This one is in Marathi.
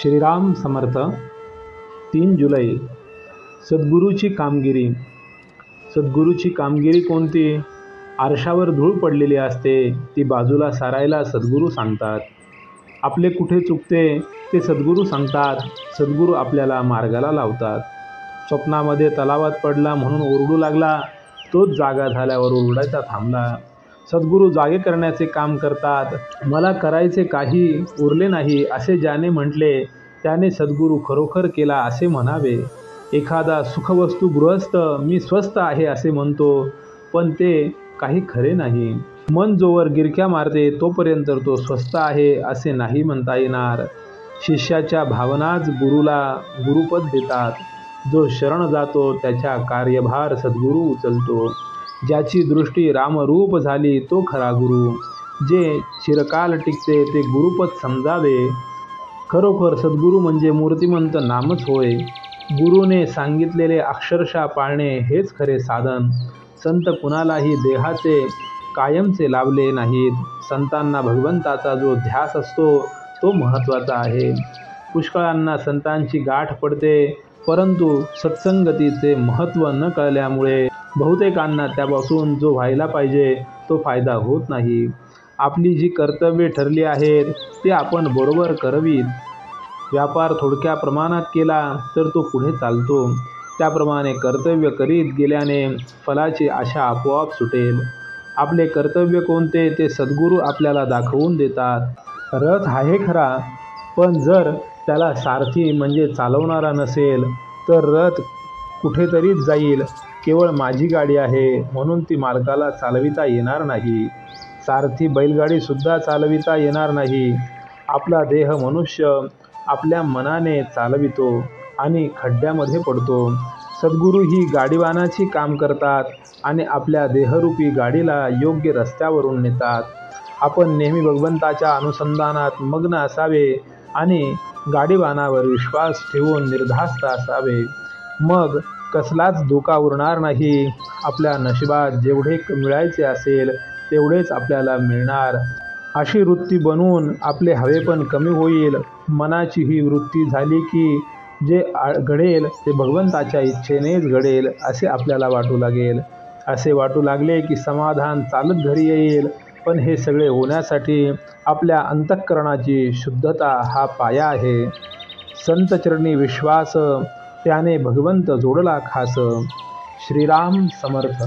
श्रीराम समर्थ। 3 जुलै। सद्गुरूची कामगिरी। सद्गुरूची कामगिरी कोणती? आरशावर धूळ पडलेली असते, ती बाजूला सारायला सद्गुरू सांगतात. आपले कुठे चुकते ते सद्गुरू सांगतात. सद्गुरू आपल्याला मार्गाला लावतात. स्वप्नामध्ये तलावात पडला म्हणून ओरडू लागला, तोच जागा झाल्यावर ओरडायचा थांबला. सद्गुरू जागे करण्याचे काम करतात. मला करायचे काही उरले नाही असे ज्याने म्हटले, त्याने सद्गुरू खरोखर केला असे म्हणावे. एखादा सुखवस्तू गृहस्थ मी स्वस्त आहे असे म्हणतो, पण ते काही खरे नाही. मन जोवर गिरक्या मारते तोपर्यंत तो स्वस्त आहे असे नाही म्हणता येणार. शिष्याच्या भावनाच गुरुला गुरुपद देतात. जो शरण जातो त्याचा कार्यभार सद्गुरू उचलतो. ज्याची दृष्टी रामरूप झाली तो खरा गुरु. जे चिरकाल टिकते ते गुरुपद समजावे. खरोखर सद्गुरू म्हणजे मूर्तिमंत नामच होय. गुरुने सांगितलेले अक्षरशः पाळणे हेच खरे साधन. संत कुणालाही देहाचे कायमचे लाभले नाहीत. संतांना भगवंताचा जो ध्यास असतो तो महत्त्वाचा आहे. पुष्कळांना संतांची गाठ पडते, परंतु सत्संगतीचे महत्त्व न कळल्यामुळे बहुतेकांना त्यापासून जो व्हायला पाहिजे तो फायदा होत नाही. आपली जी कर्तव्ये ठरली आहेत ती आपण बरोबर करावीत. व्यापार थोडक्या प्रमाणात केला तर तो पुढे चालतो. त्याप्रमाणे कर्तव्य करीत गेल्याने फलाची आशा आपोआप सुटेल. आपले कर्तव्य कोणते ते सद्गुरू आपल्याला दाखवून देतात. रथ आहे खरा, पण जर त्याला सारथी म्हणजे चालवणारा नसेल तर रथ कुठेतरीच जाईल. केवळ माझी गाडी आहे म्हणून ती मालकाला चालविता येणार नाही. सारथी बैलगाडीसुद्धा चालविता येणार नाही. आपला देह मनुष्य आपल्या मनाने चालवितो आणि खड्ड्यामध्ये पडतो. सद्गुरू ही गाडीवानाची काम करतात आणि आपल्या देहरूपी गाडीला योग्य रस्त्यावरून नेतात. आपण नेहमी भगवंताच्या अनुसंधानात मग्न असावे आणि गाडीवानावर विश्वास ठेवून निर्धास्त असावे. मग कसलाच धोका उरणार नाही. आपल्या नशिबात जेवढे मिळायचे असेल तेवढेच आपल्याला मिळणार. अशी वृत्ती बनवून आपले हवेपण कमी होईल. मनाची ही वृत्ती झाली की जे घडेल ते भगवंताच्या इच्छेनेच घडेल असे आपल्याला वाटू लागेल. असे वाटू लागले की समाधान चालत घरी येईल. पण हे सगळे होण्यासाठी आपल्या अंतःकरणाची शुद्धता हा पाया आहे. संतचरणी विश्वास, त्याने भगवंत जोडला खास. श्रीराम समर्थ।